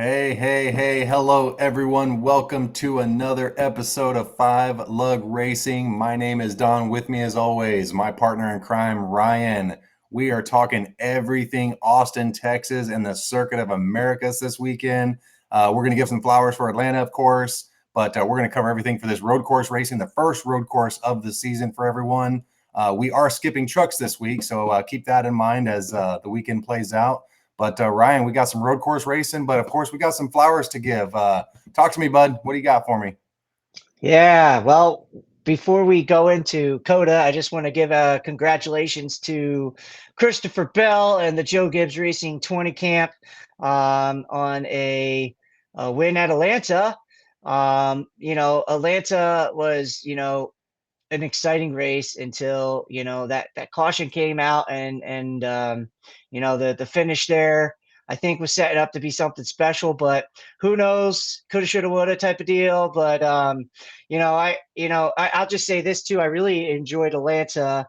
Hey, hey, hey, hello everyone. Welcome to another episode of Five Lug Racing. My name is Don. With me, as always, my partner in crime, Ryan. We are talking everything Austin, Texas, and the Circuit of Americas this weekend. We're going to give some flowers for Atlanta, of course, but we're going to cover everything for this road course racing, the first road course of the season for everyone. We are skipping trucks this week, so keep that in mind as the weekend plays out. But Ryan, we got some road course racing, but of course we got some flowers to give. Talk to me, bud. What do you got for me? Yeah, well, before we go into COTA, I just want to give a congratulations to Christopher Bell and the Joe Gibbs Racing 20 camp on a win at Atlanta. Atlanta was, an exciting race until that caution came out and the finish there I think was setting up to be something special, but who knows, coulda shoulda woulda type of deal. But I'll just say this too, I really enjoyed Atlanta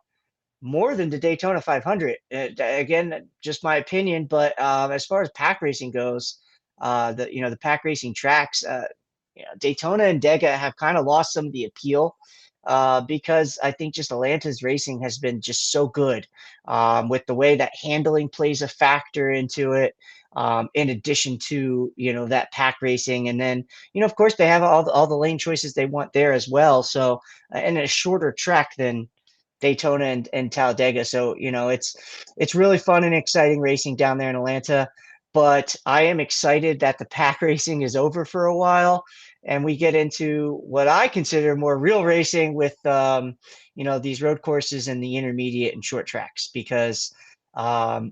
more than the Daytona 500. Again, just my opinion, but as far as pack racing goes, the pack racing tracks, Daytona and Dega have kind of lost some of the appeal because I think just Atlanta's racing has been just so good with the way that handling plays a factor into it. In addition to that pack racing, and then of course they have all the lane choices they want there as well. So and a shorter track than Daytona and Talladega. So, it's really fun and exciting racing down there in Atlanta. But I am excited that the pack racing is over for a while and we get into what I consider more real racing with these road courses and the intermediate and short tracks because the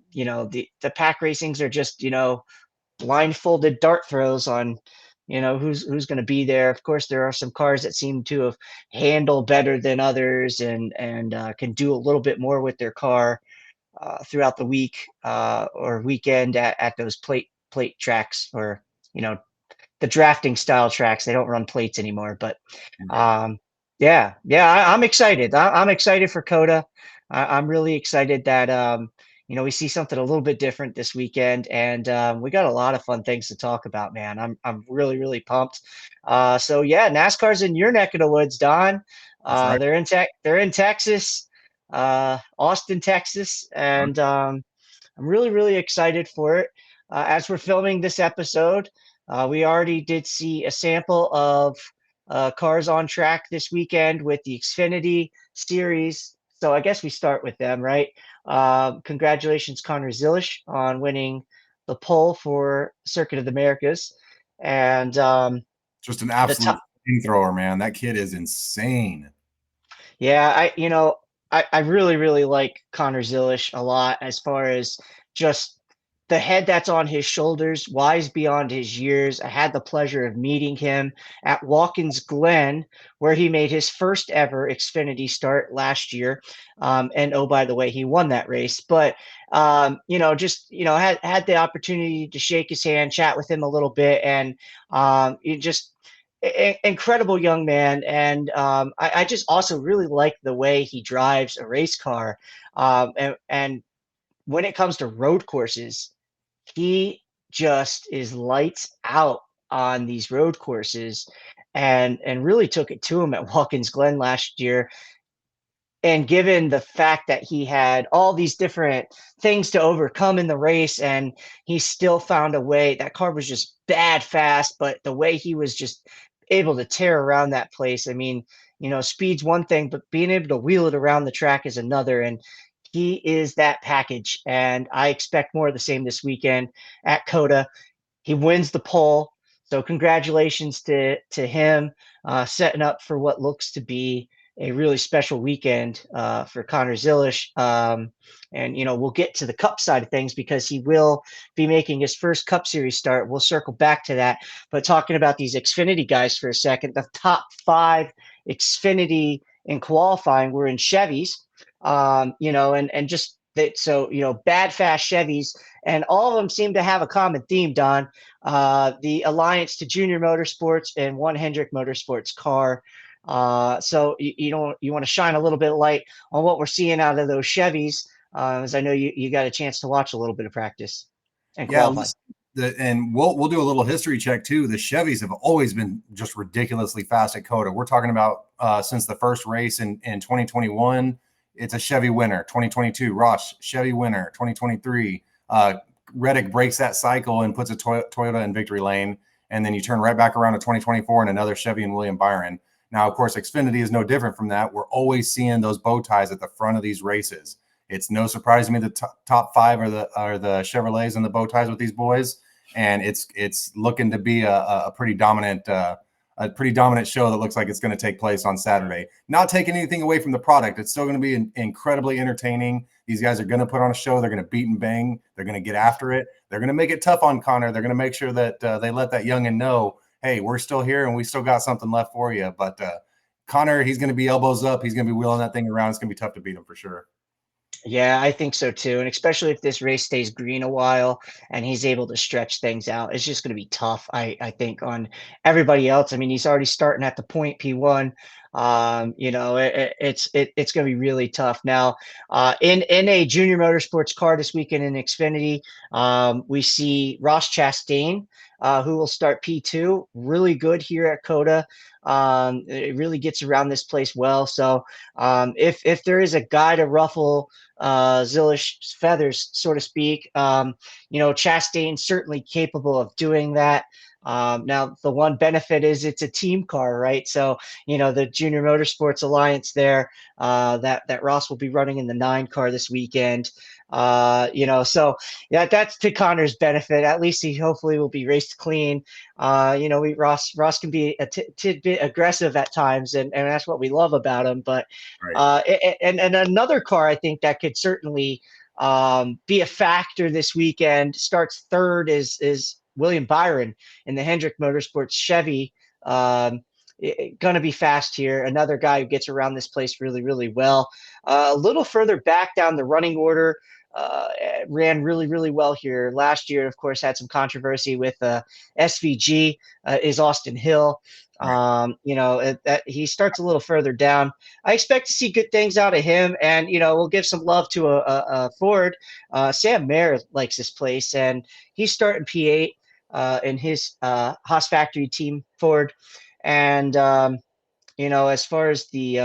pack racings are just, blindfolded dart throws on who's going to be there. Of course, there are some cars that seem to have handled better than others and can do a little bit more with their car throughout the week or weekend at those plate tracks, or you know the drafting style tracks. They don't run plates anymore, but Right. yeah, I'm excited. I'm excited for COTA. I'm really excited that we see something a little bit different this weekend, and we got a lot of fun things to talk about, man. I'm really pumped. So yeah, NASCAR's in your neck of the woods, Don. That's right. They're in Texas, Austin, Texas, and I'm really excited for it. As we're filming this episode, we already did see a sample of cars on track this weekend with the Xfinity series. So I guess we start with them, right? Congratulations, Connor Zilisch, on winning the pole for Circuit of the Americas. And Just an the top, absolute thrower, man. That kid is insane. yeah, I really like Connor Zilisch a lot as far as just the head that's on his shoulders, wise beyond his years. I had the pleasure of meeting him at Watkins Glen, where he made his first ever Xfinity start last year. And oh, by the way, he won that race. But had the opportunity to shake his hand, chat with him a little bit, and you just incredible young man. And I just also really like the way he drives a race car. And when it comes to road courses, he just is lights out on these road courses and really took it to him at Watkins Glen last year. And given the fact that he had all these different things to overcome in the race, and he still found a way, that car was just bad fast, but the way he was just able to tear around that place. I mean, speed's one thing, but being able to wheel it around the track is another. And he is that package. And I expect more of the same this weekend at COTA. He wins the pole. So congratulations to him, setting up for what looks to be a really special weekend for Connor Zilisch. And we'll get to the Cup side of things because he will be making his first Cup Series start. We'll circle back to that. But talking about these Xfinity guys for a second, the top five Xfinity in qualifying were in Chevys. And just that. So bad fast Chevys, and all of them seem to have a common theme, Don. The alliance to Junior Motorsports and one Hendrick Motorsports car. So you want to shine a little bit of light on what we're seeing out of those Chevys, as I know you got a chance to watch a little bit of practice and Yeah, qualify. And we'll do a little history check too. The Chevys have always been just ridiculously fast at COTA. We're talking about since the first race in 2021, it's a Chevy winner. 2022, Ross Chevy winner. 2023, Reddick breaks that cycle and puts a Toyota in victory lane, and then you turn right back around to 2024 and another Chevy and William Byron. Now, of course, Xfinity is no different from that. We're always seeing those bow ties at the front of these races. It's no surprise to me the top five are the Chevrolets and the bow ties with these boys, and it's looking to be a pretty dominant show that looks like it's going to take place on Saturday. Not taking anything away from the product, it's still going to be incredibly entertaining. These guys are going to put on a show. They're going to beat and bang. They're going to get after it. They're going to make it tough on Connor. They're going to make sure that they let that youngin know, hey, we're still here and we still got something left for you. But Connor, he's going to be elbows up. He's going to be wheeling that thing around. It's going to be tough to beat him for sure. Yeah, I think so too. And especially if this race stays green a while and he's able to stretch things out, it's just going to be tough, I think, on everybody else. I mean, he's already starting at the point P1. It's going to be really tough. Now, in a junior motorsports car this weekend in Xfinity, we see Ross Chastain, who will start P2. Really good here at COTA. It really gets around this place well. So if there is a guy to ruffle Zillish's feathers, so to speak, Chastain's certainly capable of doing that. Now, the one benefit is it's a team car, right? So, the Junior Motorsports Alliance there, that Ross will be running in the 9 car this weekend. So yeah, that's to Connor's benefit. At least he hopefully will be raced clean. Ross can be a tidbit aggressive at times, and that's what we love about him. But Right. and another car I think that could certainly be a factor this weekend. Starts third is William Byron in the Hendrick Motorsports Chevy. Going to be fast here. Another guy who gets around this place really, really well. A little further back down the running order, ran really, really well here last year. Of course, had some controversy with SVG. Is Austin Hill. Right. That he starts a little further down. I expect to see good things out of him, and we'll give some love to a Ford. Sam Mayer likes this place, and he's starting P8 in his Haas factory team Ford. And as far as the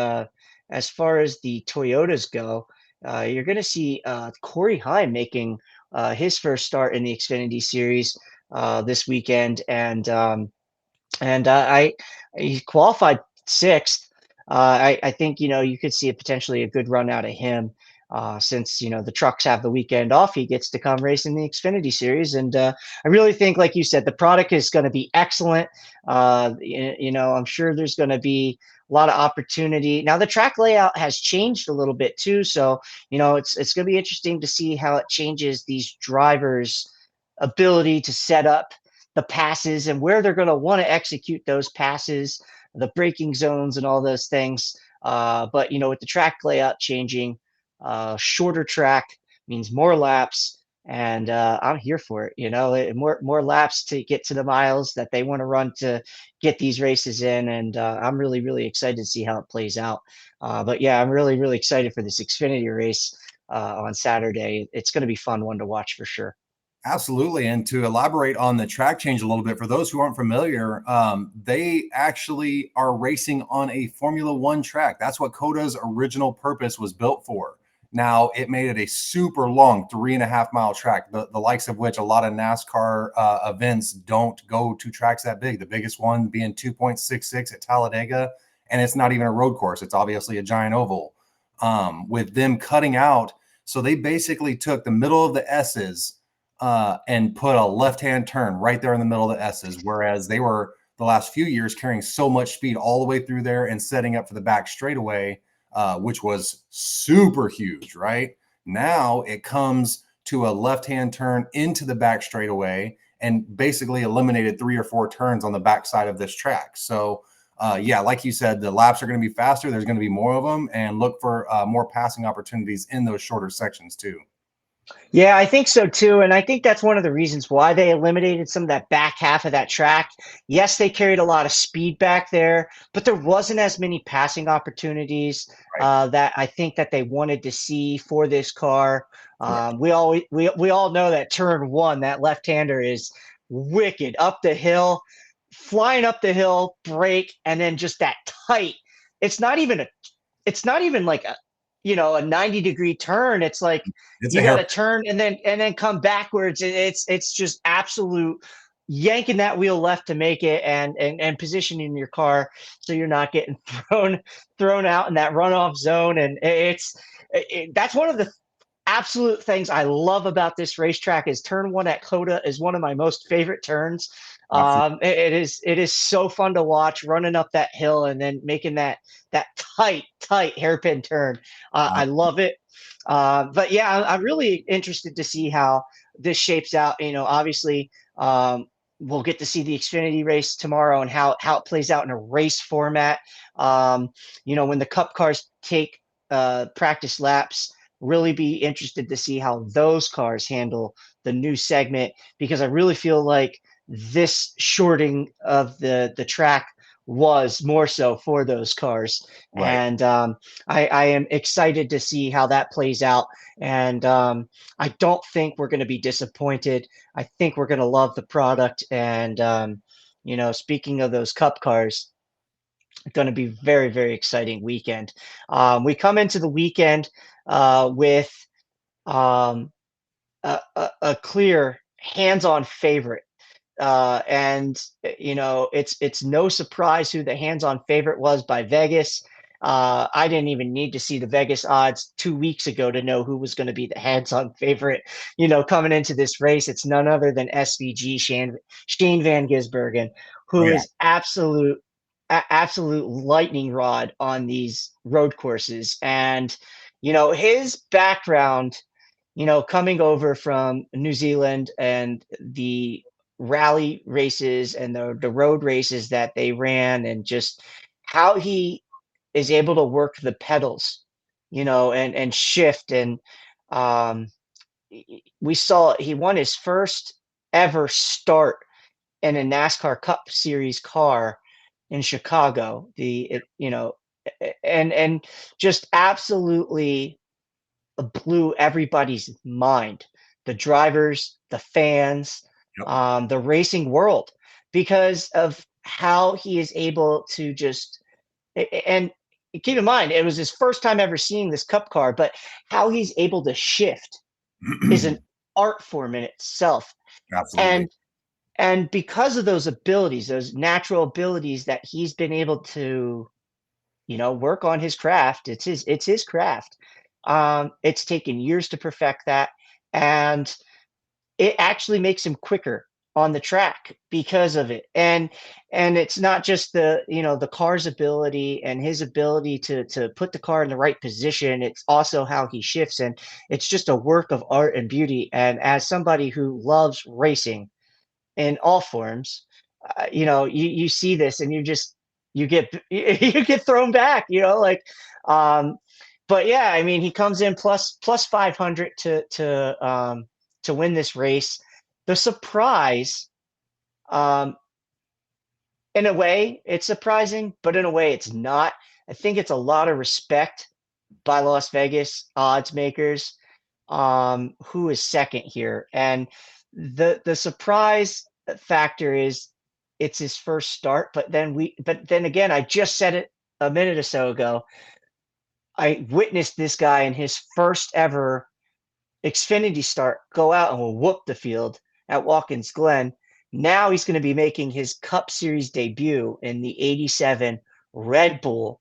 Toyotas go, you're going to see Corey Heim making his first start in the Xfinity Series this weekend, and he qualified sixth. I think you could see potentially a good run out of him. Since the trucks have the weekend off, he gets to come race in the Xfinity Series, and I really think, like you said, the product is going to be excellent. I'm sure there's going to be a lot of opportunity. Now the track layout has changed a little bit too, so it's going to be interesting to see how it changes these drivers' ability to set up the passes and where they're going to want to execute those passes, the braking zones, and all those things. But with the track layout changing, shorter track means more laps, and I'm here for it. More laps to get to the miles that they want to run to get these races in, and I'm really, really excited to see how it plays out. But yeah, I'm really, really excited for this Xfinity race on Saturday. It's going to be fun one to watch for sure. Absolutely. And to elaborate on the track change a little bit, for those who aren't familiar, they actually are racing on a Formula One track. That's what COTA's original purpose was built for. Now, it made it a super long 3.5-mile track, the likes of which a lot of NASCAR events don't go to tracks that big. The biggest one being 2.66 at Talladega, and it's not even a road course. It's obviously a giant oval. With them cutting out, so they basically took the middle of the S's and put a left-hand turn right there in the middle of the S's, whereas they were the last few years carrying so much speed all the way through there and setting up for the back straightaway, which was super huge, right? Now it comes to a left-hand turn into the back straightaway and basically eliminated 3 or 4 turns on the backside of this track. So, yeah, like you said, the laps are going to be faster. There's going to be more of them, and look for more passing opportunities in those shorter sections too. Yeah, I think so too. And I think that's one of the reasons why they eliminated some of that back half of that track. Yes, they carried a lot of speed back there, but there wasn't as many passing opportunities Right. that I think that they wanted to see for this car. Correct. We all know that turn one, that left-hander is wicked up the hill, flying up the hill, brake, and then just that tight. It's not even a it's not even like a 90-degree turn. It's like It's a you got hair. to turn and then come backwards. It's just absolute yanking that wheel left to make it, and positioning your car so you're not getting thrown out in that runoff zone. And that's one of the absolute things I love about this racetrack. Is turn one at COTA is one of my most favorite turns. Absolutely. It is so fun to watch running up that hill and then making that tight hairpin turn. I love it. But yeah, I'm really interested to see how this shapes out. Obviously, we'll get to see the Xfinity race tomorrow and how it plays out in a race format. When the Cup cars take practice laps, really be interested to see how those cars handle the new segment, because I really feel like this shorting of the track was more so for those cars. Right. And I am excited to see how that plays out. And I don't think we're going to be disappointed. I think we're going to love the product. And, speaking of those cup cars, it's going to be very, very exciting weekend. We come into the weekend with um, a clear hands-on favorite. And it's no surprise who the hands-on favorite was by Vegas. I didn't even need to see the Vegas odds 2 weeks ago to know who was going to be the hands-on favorite. Coming into this race, it's none other than SVG Shane Van Gisbergen, Oh who yeah. is absolute lightning rod on these road courses. And his background, coming over from New Zealand and the rally races and the road races that they ran, and just how he is able to work the pedals, and shift. And um, we saw he won his first ever start in a NASCAR Cup Series car in Chicago. And just absolutely blew everybody's mind, the drivers, the fans, Yep. the racing world, because of how he is able to just and keep in mind it was his first time ever seeing this cup car, but how he's able to shift is an art form in itself. Absolutely. And because of those abilities, those natural abilities that he's been able to work on his craft. It's his craft. It's taken years to perfect that, and it actually makes him quicker on the track because of it. And it's not just the car's ability and his ability to put the car in the right position. It's also how he shifts, and it's just a work of art and beauty. And as somebody who loves racing in all forms, you see this and you get you get thrown back, um, but yeah, I mean, he comes in plus 500 to win this race. The surprise, um, in a way, it's surprising, but in a way, it's not. I think it's a lot of respect by Las Vegas odds makers. Who is second here? And the surprise factor is it's his first start, but then again, I just said it a minute or so ago. I witnessed this guy in his first ever Xfinity start go out and whoop the field at Watkins Glen. Now he's going to be making his Cup Series debut in the '87 Red Bull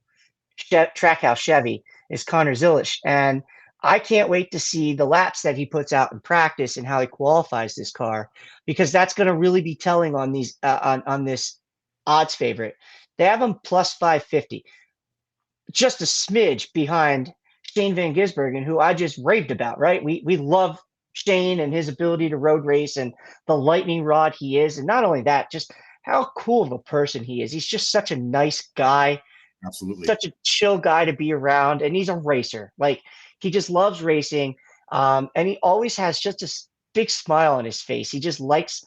Trackhouse Chevy is Connor Zilisch. And I can't wait to see the laps that he puts out in practice and how he qualifies this car, because that's going to really be telling on these on this odds favorite. They have him plus 550, just a smidge behind Shane Van Gisbergen, who I just raved about. Right, we love Shane and his ability to road race and the lightning rod he is, and not only that, just how cool of a person he is. He's just such a nice guy, Absolutely. such a chill guy to be around, and he's a racer. Like, he just loves racing. And he always has just a big smile on his face. He just likes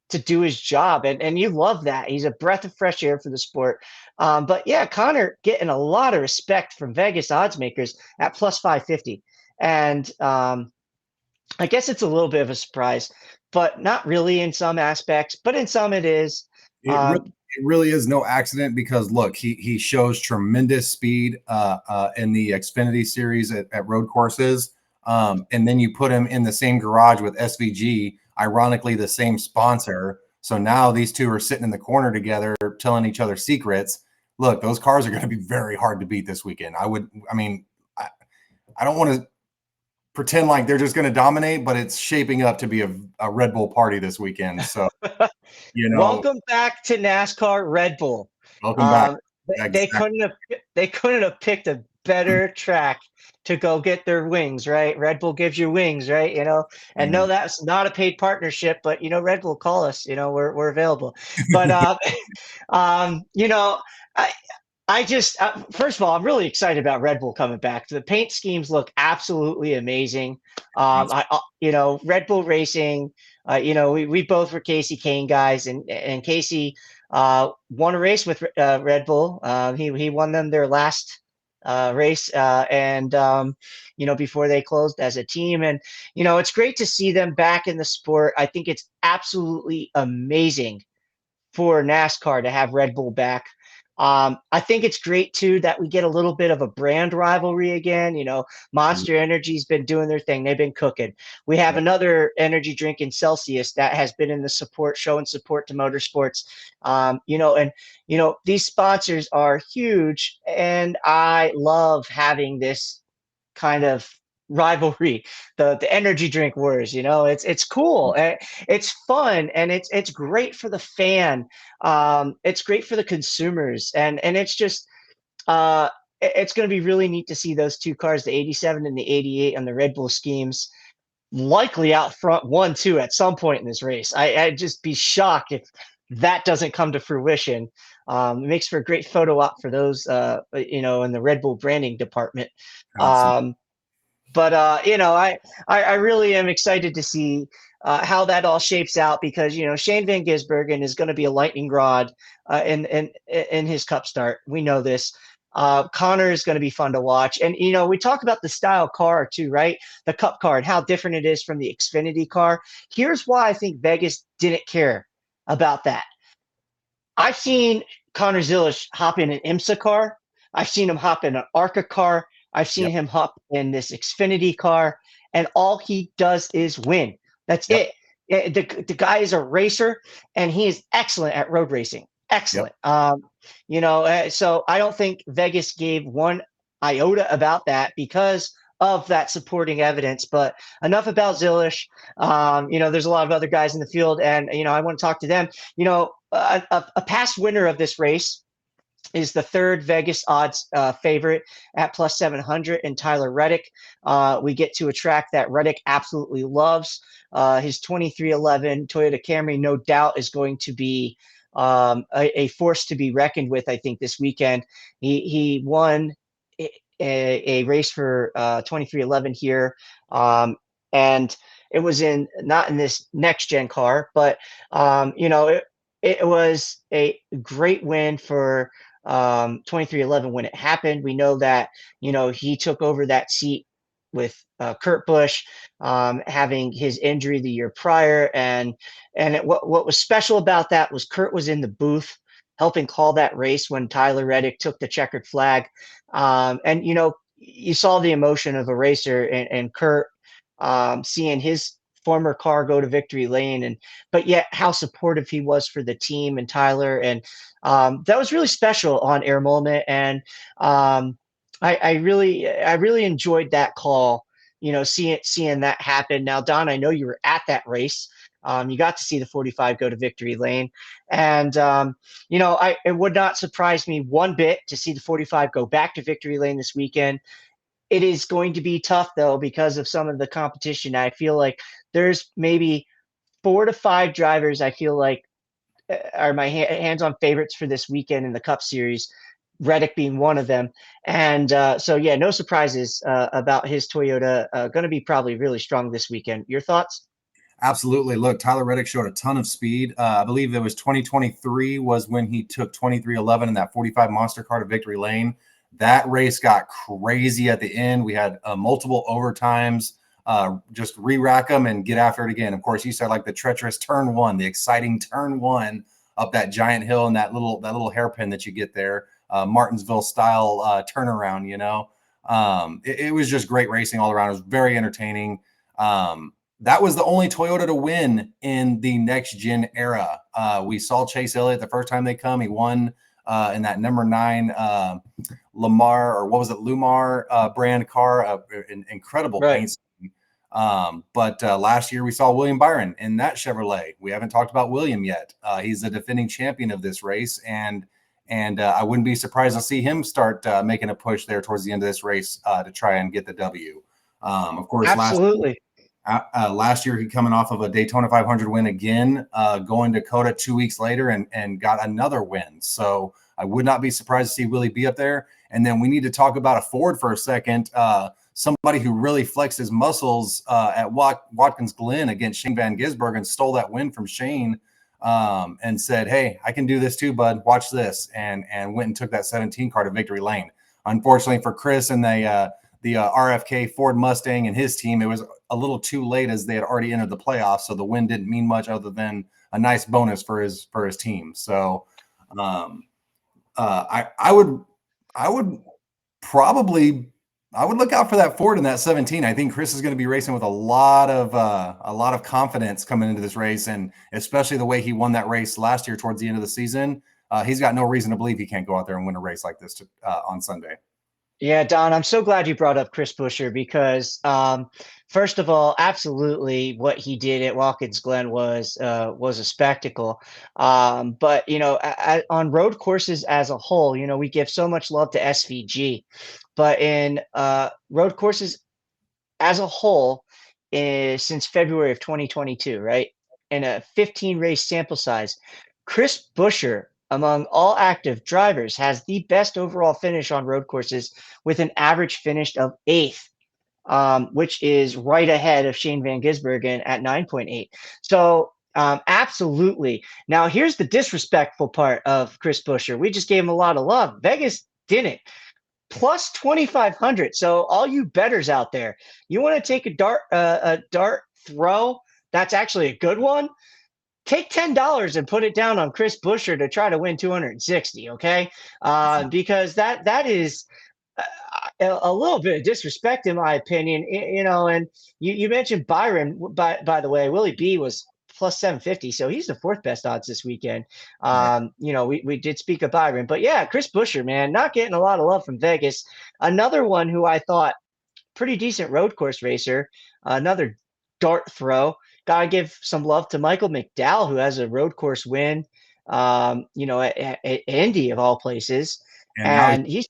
to do his job, and you love that. He's a breath of fresh air for the sport. But yeah, Connor getting a lot of respect from Vegas odds makers at plus 550, and I guess it's a little bit of a surprise, but not really in some aspects, but in some it is. It really, Um, it really is no accident because look, he shows tremendous speed in the Xfinity series at road courses, and then you put him in the same garage with SVG, ironically the same sponsor. So now these two are sitting in the corner together, telling each other secrets. Look, those cars are going to be very hard to beat this weekend. I mean, I don't want to pretend like they're just going to dominate, but it's shaping up to be a Red Bull party this weekend. So, you know, Welcome back to NASCAR Red Bull. welcome back. Um, they Exactly. couldn't have picked a better track to go get their wings, right? Red Bull gives you wings, right? And no, Amen. that's not a paid partnership, but Red Bull, call us. We're available. But I I just first of all, I'm really excited about Red Bull coming back. The paint schemes look absolutely amazing. Red Bull Racing. We both were Casey Kane guys, and Casey won a race with Red Bull. He won them their last race, and before they closed as a team, and it's great to see them back in the sport. I think it's absolutely amazing for NASCAR to have Red Bull back. I think it's great too that we get a little bit of a brand rivalry again. Monster Energy's been doing their thing; they've been cooking. We have Yep. another energy drink in Celsius that has been in the support, showing support to motorsports. These sponsors are huge, and I love having this kind of rivalry, the energy drink wars. It's cool, it's fun, and it's great for the fan. It's great for the consumers, and it's just it's going to be really neat to see those two cars, the 87 and the 88, on the Red Bull schemes, likely out front 1-2 at some point in this race. I'd just be shocked if that doesn't come to fruition. It makes for a great photo op for those in the Red Bull branding department. Absolutely. um, but I really am excited to see how that all shapes out, because Shane Van Gisbergen is going to be a lightning rod in his Cup start. We know this. Connor is going to be fun to watch, and we talk about the style car too, right? The Cup car and how different it is from the Xfinity car. Here's why I think Vegas didn't care about that. I've seen Connor Zilisch hop in an IMSA car. I've seen him hop in an ARCA car. I've seen Yep. him hop in this Xfinity car, and all he does is win. That's Yep. it. The guy is a racer, and he is excellent at road racing. Yep. Excellent. So I don't think Vegas gave one iota about that because of that supporting evidence. But enough about Zilisch. There's a lot of other guys in the field, and I want to talk to them. A past winner of this race is the third Vegas odds favorite at plus 700, and Tyler Reddick. We get to a track that Reddick absolutely loves. His 2311 Toyota Camry, no doubt, is going to be a force to be reckoned with, I think, this weekend. He won a race for 2311 here. And it was not in this next gen car, but it was a great win for 2311 when it happened. We know that he took over that seat with Kurt Busch having his injury the year prior, and what was special about that was Kurt was in the booth helping call that race when Tyler Reddick took the checkered flag. And you saw the emotion of a racer, and Kurt seeing his former car go to victory lane, but yet how supportive he was for the team and Tyler. And that was really special on air moment. And I really enjoyed that call, seeing that happen. Now, Don, I know you were at that race. You got to see the 45 go to victory lane. And it would not surprise me one bit to see the 45 go back to victory lane this weekend. It is going to be tough, though, because of some of the competition. I feel like there's maybe 4 to 5 drivers I feel like are my hands-on favorites for this weekend in the Cup Series. Reddick being one of them. And so, yeah, no surprises about his Toyota. Going to be probably really strong this weekend. Your thoughts? Absolutely. Look, Tyler Reddick showed a ton of speed. I believe it was 2023 was when he took 2311 in that 45 Monster Car to victory lane. That race got crazy at the end. We had multiple overtimes. Just re-rack them and get after it again. Of course, you said like the treacherous turn one, the exciting turn one up that giant hill and that little hairpin that you get there, Martinsville style turnaround. It was just great racing all around. It was very entertaining. That was the only Toyota to win in the next gen era. We saw Chase Elliott the first time they come. He won in that number 9 Lamar, or what was it, Lumar brand car, incredible Right. paint scheme. But last year we saw William Byron in that Chevrolet. We haven't talked about William yet. He's the defending champion of this race, and I wouldn't be surprised to see him start making a push there towards the end of this race to try and get the W. Of course, Absolutely. last year he coming off of a Daytona 500 win again, going to COTA 2 weeks later and got another win. So I would not be surprised to see Willie be up there. And then we need to talk about a Ford for a second. Somebody who really flexed his muscles at Watkins Glen against Shane Van Gisbergen and stole that win from Shane, and said, "Hey, I can do this too, bud. Watch this," and went and took that 17 car to victory lane. Unfortunately for Chris and the RFK Ford Mustang and his team, it was a little too late as they had already entered the playoffs, so the win didn't mean much other than a nice bonus for his team. So um, I would probably I would look out for that Ford in that 17. I think Chris is going to be racing with a lot of confidence coming into this race, and especially the way he won that race last year towards the end of the season. He's got no reason to believe he can't go out there and win a race like this on Sunday. Yeah, Don, I'm so glad you brought up Chris Buescher because, first of all, absolutely, what he did at Watkins Glen was a spectacle. But on road courses as a whole, we give so much love to SVG, but in road courses as a whole, since February of 2022, right, in a 15 race sample size, Chris Buescher, among all active drivers, has the best overall finish on road courses with an average finish of eighth, which is right ahead of Shane Van Gisbergen at 9.8. So, absolutely. Now, here's the disrespectful part of Chris Buescher. We just gave him a lot of love. Vegas didn't. Plus 2,500. So all you bettors out there, you want to take a dart throw? That's actually a good one. Take $10 and put it down on Chris Buescher to try to win 260. Okay, because that is a little bit of disrespect in my opinion. And you mentioned Byron. By the way, Willie B was plus 750, so he's the fourth best odds this weekend. Right. We did speak of Byron, but yeah, Chris Buescher, man, not getting a lot of love from Vegas. Another one who I thought pretty decent road course racer, another dart throw. Gotta give some love to Michael McDowell, who has a road course win, at Indy of all places. And now he's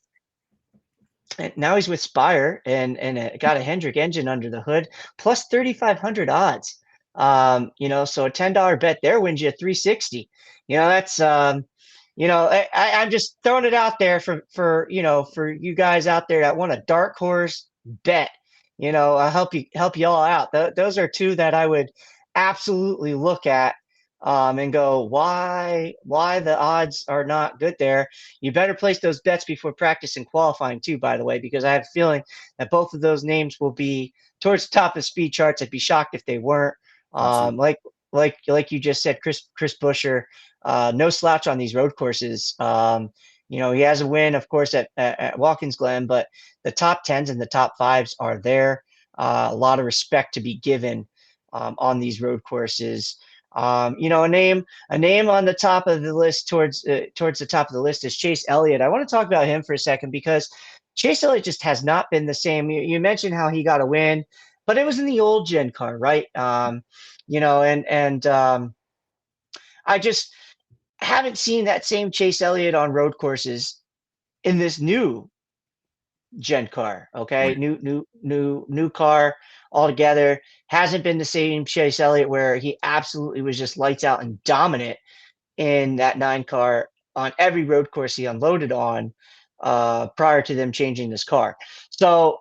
And now he's with Spire and got a Hendrick engine under the hood, plus 3,500 odds. So a $10 bet there wins you 360. That's I'm just throwing it out there for you guys out there that want a dark horse bet. I'll help you all out. Those are two that I would absolutely look at, and go, why the odds are not good there. You better place those bets before practice and qualifying too, by the way, because I have a feeling that both of those names will be towards the top of speed charts. I'd be shocked if they weren't. absolutely. Like you just said, Chris Buescher, no slouch on these road courses. He has a win, of course, at Watkins Glen, but the top tens and the top fives are there. A lot of respect to be given, on these road courses. A name on the top of the list, towards the top of the list, is Chase Elliott. I want to talk about him for a second because Chase Elliott just has not been the same. You mentioned how he got a win, but it was in the old gen car, right? And I just haven't seen that same Chase Elliott on road courses in this new gen car. Okay, Right. new car altogether. Hasn't been the same Chase Elliott where he absolutely was just lights out and dominant in that 9 car on every road course he unloaded on prior to them changing this car. So,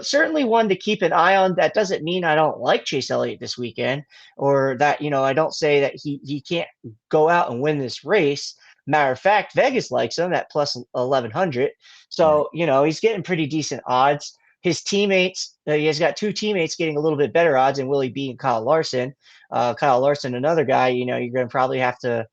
certainly one to keep an eye on. That doesn't mean I don't like Chase Elliott this weekend, or that, I don't say that he can't go out and win this race. Matter of fact, Vegas likes him at plus 1100. Right. So, he's getting pretty decent odds. His teammates, he has got two teammates getting a little bit better odds, and Willie B and Kyle Larson. Kyle Larson, another guy, you're going to probably have to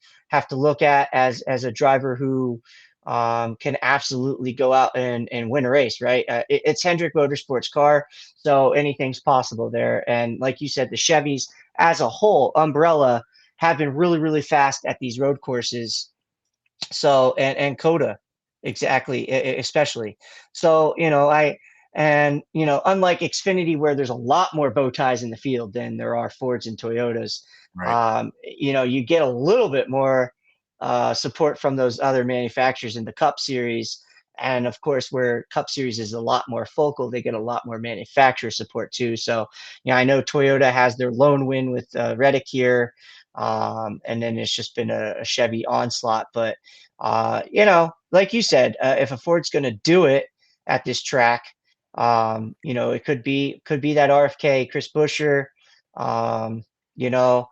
look at as a driver who can absolutely go out and win a race, right? It's Hendrick Motorsports car, so anything's possible there. And like you said, the Chevys as a whole, umbrella, have been really, really fast at these road courses. So and COTA, exactly, especially. So unlike Xfinity, where there's a lot more bow ties in the field than there are Fords and Toyotas, Right. you get a little bit more support from those other manufacturers in the Cup Series. And of course, where Cup Series is a lot more focal, they get a lot more manufacturer support too. So, I know Toyota has their lone win with Reddick here, and then it's just been a Chevy onslaught. But like you said, if a Ford's going to do it at this track, it could be that RFK Chris Buescher. Um, you know,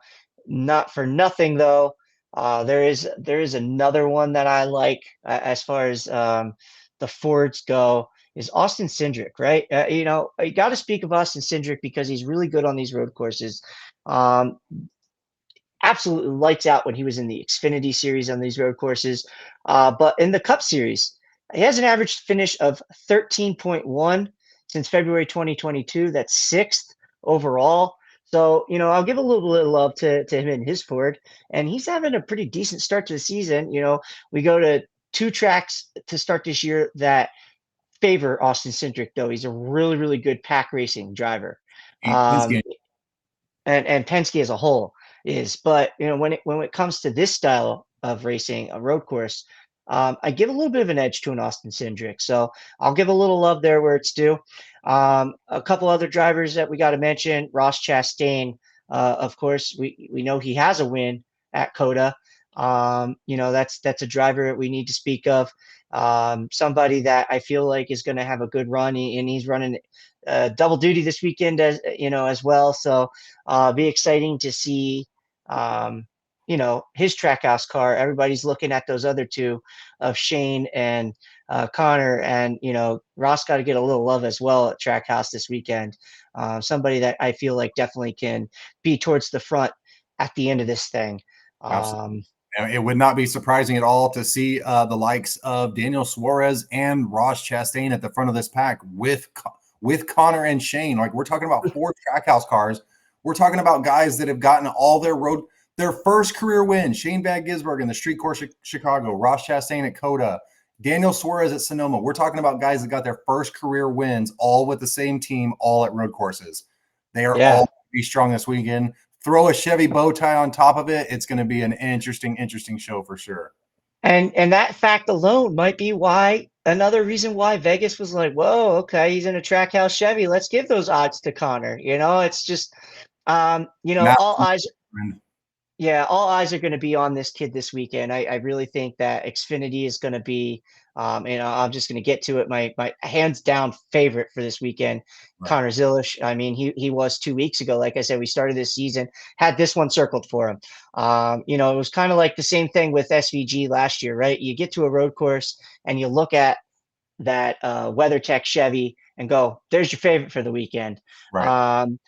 Not for nothing though. There is another one that I like as far as the Fords go, is Austin Cindric, right? You got to speak of Austin Cindric because he's really good on these road courses. Um, Absolutely lights out when he was in the Xfinity series on these road courses. But in the Cup Series, he has an average finish of 13.1 since February 2022. That's sixth overall. So, I'll give a little bit of love to him and his Ford. And he's having a pretty decent start to the season. We go to two tracks to start this year that favor Austin Cindric, though. He's a really, really good pack racing driver. Um, Penske. and Penske as a whole is. But when it comes to this style of racing, a road course, I give a little bit of an edge to an Austin Cindric. So I'll give a little love there where it's due. A couple other drivers that we got to mention: Ross Chastain. Of course, we know he has a win at COTA. That's a driver that we need to speak of. Somebody that I feel like is going to have a good run, and he's running double duty this weekend as well. So be exciting to see his Trackhouse car. Everybody's looking at those other two of Shane and Connor, and Ross got to get a little love as well at Trackhouse this weekend. Somebody that I feel like definitely can be towards the front at the end of this thing. Absolutely. Um, And it would not be surprising at all to see the likes of Daniel Suarez and Ross Chastain at the front of this pack with Connor and Shane. Like, we're talking about four Trackhouse cars. We're talking about guys that have gotten all their first career win. Shane Van Gisbergen in the Street Course Chicago, Ross Chastain at COTA, Daniel Suarez at Sonoma. We're talking about guys that got their first career wins, all with the same team, all at road courses. They are yeah. all be strong this weekend. Throw a Chevy bow tie on top of it. It's going to be an interesting show for sure. And that fact alone might be another reason why Vegas was like, whoa, okay, he's in a Trackhouse Chevy. Let's give those odds to Connor. It's just Now, all eyes yeah, all eyes are going to be on this kid this weekend. I really think that Xfinity is going to be, I'm just going to get to it. My hands down favorite for this weekend, right, Connor Zilish. I mean, he was 2 weeks ago. Like I said, we started this season, had this one circled for him. It was kind of like the same thing with SVG last year, right? You get to a road course and you look at that WeatherTech Chevy and go, there's your favorite for the weekend. right, Um,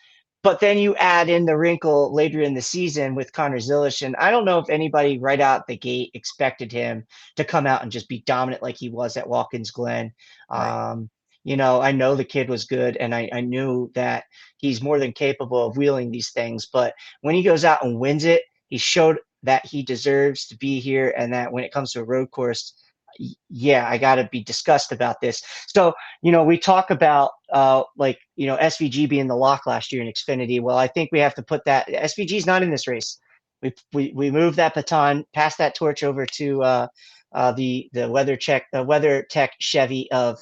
but then you add in the wrinkle later in the season with Connor Zilish, and I don't know if anybody right out the gate expected him to come out and just be dominant like he was at Watkins Glen. right. I know the kid was good, and I knew that he's more than capable of wheeling these things. But when he goes out and wins it, he showed that he deserves to be here, and that when it comes to a road course, yeah, I got to be discussed about this. So, we talk about SVG being the lock last year in Xfinity. Well, I think we have to put that SVG is not in this race. We moved that baton, passed that torch over to the WeatherTech Chevy of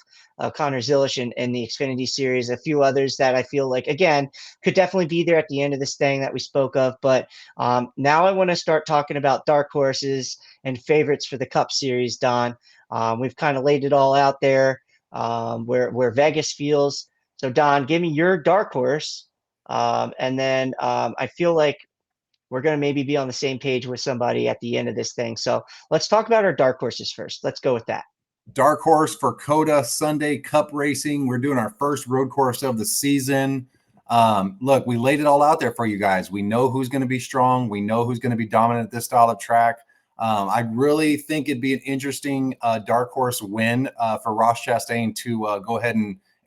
Connor Zilish in the Xfinity series. A few others that I feel like again could definitely be there at the end of this thing that we spoke of. But now I want to start talking about dark horses and favorites for the Cup Series, Don. We've kind of laid it all out there where Vegas feels. So Don, give me your dark horse, and then I feel like we're going to maybe be on the same page with somebody at the end of this thing. So let's talk about our dark horses first. Let's go with that. Dark horse for COTA Sunday Cup Racing. We're doing our first road course of the season. Look, we laid it all out there for you guys. We know who's going to be strong. We know who's going to be dominant at this style of track. I really think it'd be an interesting dark horse win for Ross Chastain to go ahead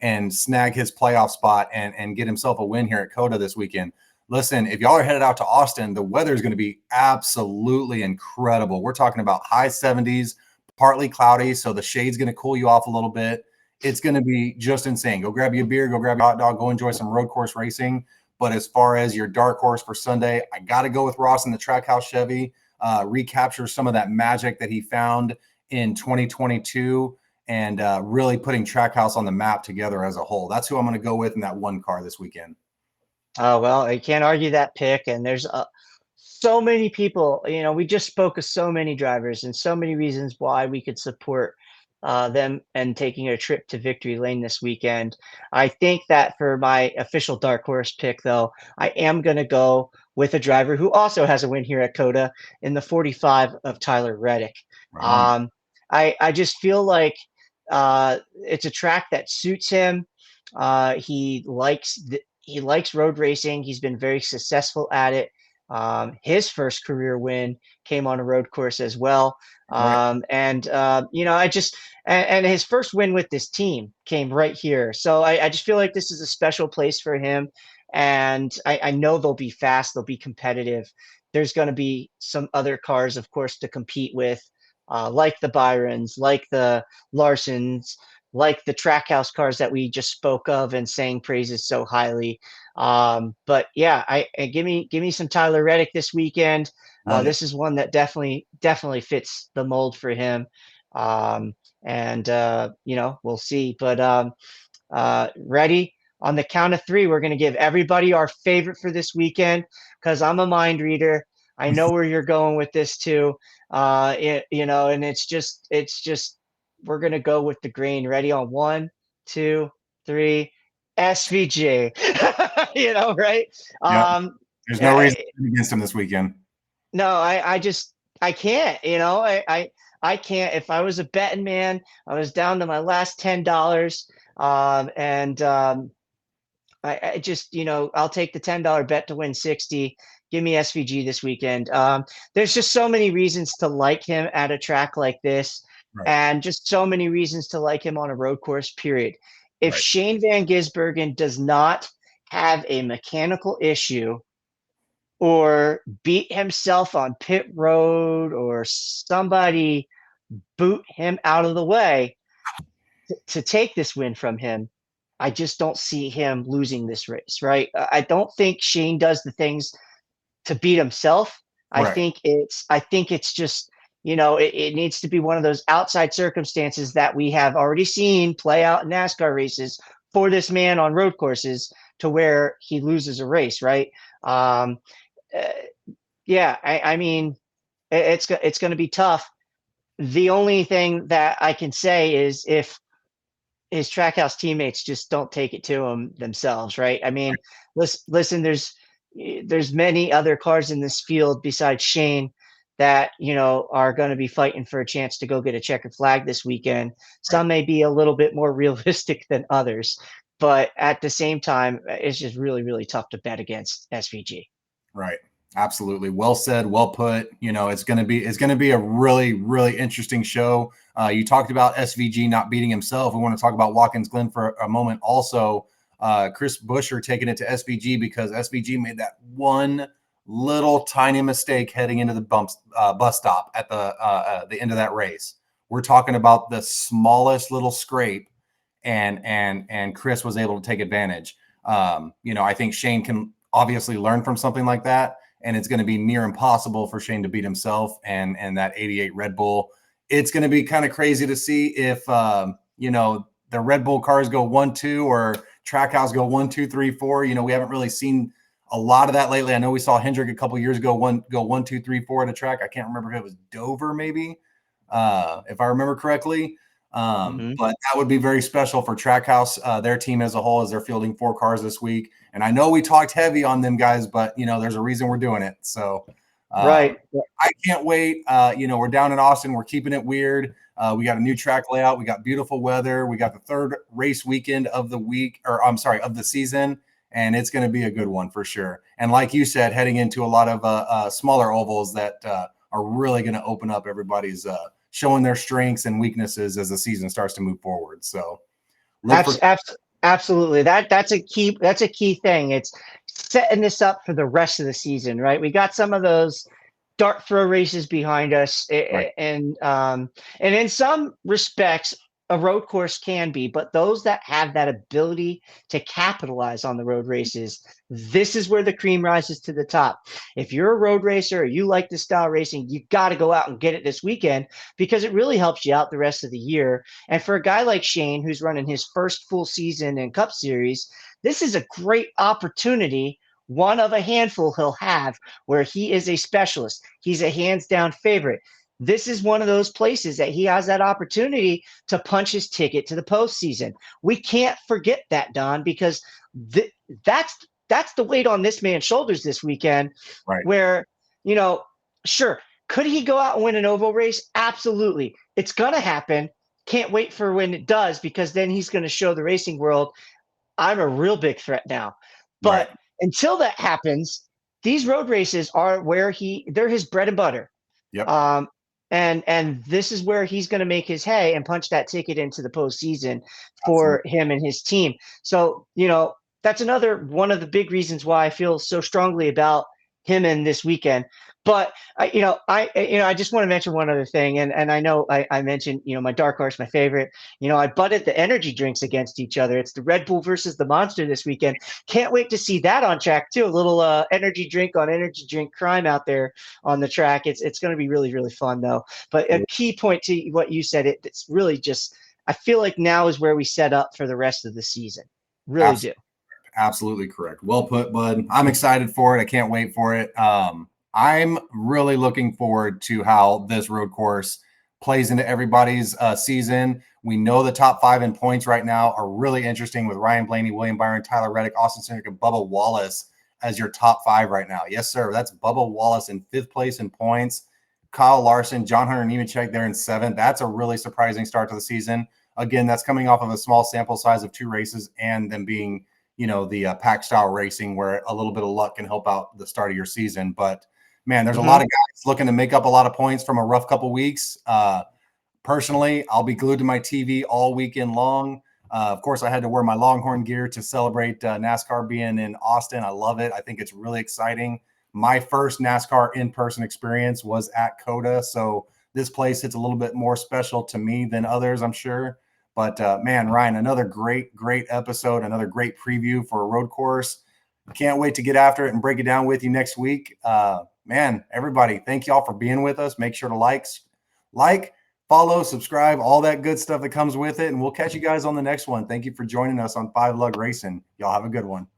and snag his playoff spot and get himself a win here at COTA this weekend. Listen, if y'all are headed out to Austin, the weather is going to be absolutely incredible. We're talking about high 70s, partly cloudy, so the shade's going to cool you off a little bit. It's going to be just insane. Go grab you a beer, go grab your hot dog, go enjoy some road course racing. But as far as your dark horse for Sunday, I got to go with Ross in the Trackhouse Chevy. Recapture some of that magic that he found in 2022 and really putting Trackhouse on the map together as a whole. That's who I'm going to go with in that one car this weekend. Oh, well, you can't argue that pick. And there's so many people, we just spoke of so many drivers and so many reasons why we could support them and taking a trip to victory lane this weekend. I think that for my official dark horse pick, though, I am going to go with a driver who also has a win here at COTA in the 45 of Tyler Reddick. Right on. I just feel like it's a track that suits him. He likes road racing. He's been very successful at it. His first career win came on a road course as well. Right. And his first win with this team came right here. So I just feel like this is a special place for him. And I know they'll be fast, they'll be competitive. There's going to be some other cars, of course, to compete with, like the Byrons, like the Larsons, like the Trackhouse cars that we just spoke of and sang praises so highly. But yeah, give me some Tyler Reddick this weekend. Love it. This is one that definitely fits the mold for him. We'll see. But ready? On the count of three, we're going to give everybody our favorite for this weekend because I'm a mind reader. I know where you're going with this too. And it's just we're going to go with the green. Ready on 1, 2, 3. SVG, right? Yep. Um, There's no reason I, against him this weekend. no, I can't, I can't. If I was a betting man, I was down to my last $10. And I just, I'll take the $10 bet to win 60. Give me SVG this weekend. There's just so many reasons to like him at a track like this, Right. and just so many reasons to like him on a road course, period. If Right. Shane Van Gisbergen does not have a mechanical issue or beat himself on pit road or somebody boot him out of the way to take this win from him, I just don't see him losing this race, right? I don't think Shane does the things to beat himself. Right. I think it's just, it needs to be one of those outside circumstances that we have already seen play out in NASCAR races for this man on road courses to where he loses a race, right? Um, uh, yeah, I mean, it's going to be tough. The only thing that I can say is if his Trackhouse teammates just don't take it to him themselves, right? I mean, listen, there's many other cars in this field besides Shane that are going to be fighting for a chance to go get a checkered flag this weekend. Right. Some may be a little bit more realistic than others, but at the same time, it's just really, really tough to bet against SVG. Right. Absolutely. Well said. Well put. It's going to be a really, really interesting show. You talked about SVG not beating himself. We want to talk about Watkins Glen for a moment. Also, Chris Buescher taking it to SVG because SVG made that one little tiny mistake heading into the bus stop at the end of that race. We're talking about the smallest little scrape, and Chris was able to take advantage. I think Shane can obviously learn from something like that, and it's going to be near impossible for Shane to beat himself. And that 88 Red Bull it's going to be kind of crazy to see if, the Red Bull cars go 1-2 or Trackhouse go 1-2-3-4. We haven't really seen a lot of that lately. I know we saw Hendrick a couple years ago go 1-2-3-4 at a track. I can't remember if it was Dover, maybe, if I remember correctly. But that would be very special for Trackhouse, their team as a whole, as they're fielding 4 cars this week. And I know we talked heavy on them guys, but there's a reason we're doing it. So Right. I can't wait. We're down in Austin. We're keeping it weird. We got a new track layout. We got beautiful weather. We got the 3rd race weekend of the season, and it's going to be a good one for sure. And like you said, heading into a lot of smaller ovals that are really going to open up everybody's showing their strengths and weaknesses as the season starts to move forward. So absolutely. That's a key thing. It's setting this up for the rest of the season, right? We got some of those dart throw races behind us, right, and in some respects, a road course can be, but those that have that ability to capitalize on the road races, this is where the cream rises to the top. If you're a road racer or you like this style racing, you got to go out and get it this weekend because it really helps you out the rest of the year. And for a guy like Shane, who's running his first full season in Cup Series, this is a great opportunity, one of a handful he'll have, where he is a specialist. He's a hands down favorite. This is one of those places that he has that opportunity to punch his ticket to the postseason. We can't forget that, Don, because that's the weight on this man's shoulders this weekend. right. Where, sure, could he go out and win an oval race? Absolutely. It's going to happen. Can't wait for when it does, because then he's going to show the racing world, I'm a real big threat now. Right. But until that happens, these road races are where they're his bread and butter. Yep. And this is where he's going to make his hay and punch that ticket into the postseason for Absolutely. him and his team. So, that's another one of the big reasons why I feel so strongly about him in this weekend. But I just want to mention one other thing, and I know I mentioned my dark horse, my favorite. I butted the energy drinks against each other. It's the Red Bull versus the Monster this weekend. Can't wait to see that on track too. A little energy drink on energy drink crime out there on the track. It's going to be really, really fun though. But a key point to what you said, it's really just, I feel like now is where we set up for the rest of the season. Really do. Absolutely correct. Well put, bud. I'm excited for it. I can't wait for it. I'm really looking forward to how this road course plays into everybody's season. We know the top 5 in points right now are really interesting, with Ryan Blaney, William Byron, Tyler Reddick, Austin Cindric, and Bubba Wallace as your top 5 right now. Yes, sir. That's Bubba Wallace in 5th place in points. Kyle Larson, John Hunter Nemechek there in 7th. That's a really surprising start to the season. Again, that's coming off of a small sample size of 2 races and them being the pack style racing, where a little bit of luck can help out the start of your season. But man, there's a lot of guys looking to make up a lot of points from a rough couple weeks. Personally, I'll be glued to my TV all weekend long. Of course, I had to wear my Longhorn gear to celebrate NASCAR being in Austin. I love it. I think it's really exciting. My first NASCAR in-person experience was at COTA, so this place hits a little bit more special to me than others, I'm sure. But man, Ryan, another great episode, another great preview for a road course. Can't wait to get after it and break it down with you next week. Man, everybody, thank y'all for being with us. Make sure to like, follow, subscribe, all that good stuff that comes with it. And we'll catch you guys on the next one. Thank you for joining us on 5 Lug Racing. Y'all have a good one.